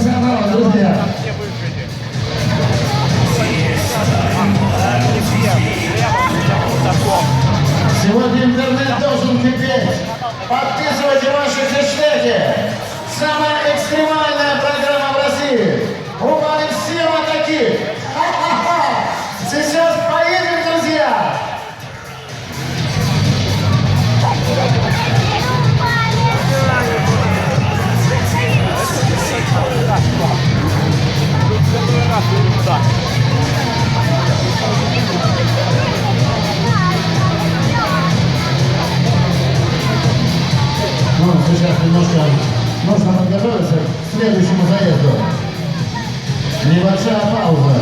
профессионалы, друзья. Сегодня интернет должен кипеть. Подписывайте ваши хэштеги. Самая экстремальная программа в России. Упали все вот такие. Сейчас поедем, друзья. Ну, сейчас немножко нужно подготовиться к следующему заезду. Небольшая пауза.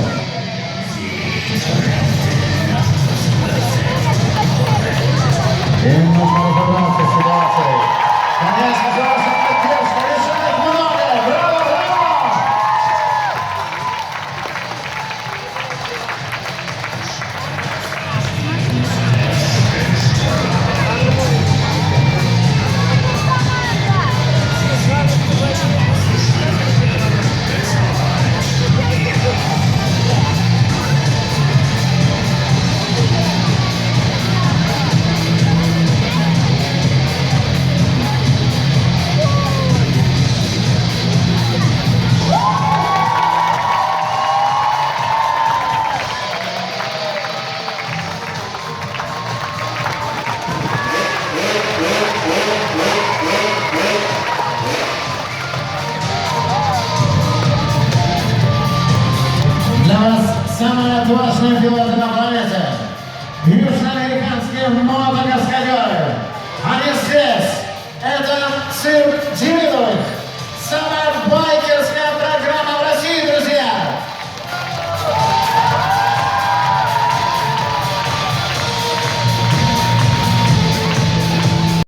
Им нужно разобраться с ситуацией. Конечно же, ваша поддержка решает многое. Браво, браво! Для вас самые отважные пилоты на планете. Южноамериканские мотокаскадеры. Они здесь.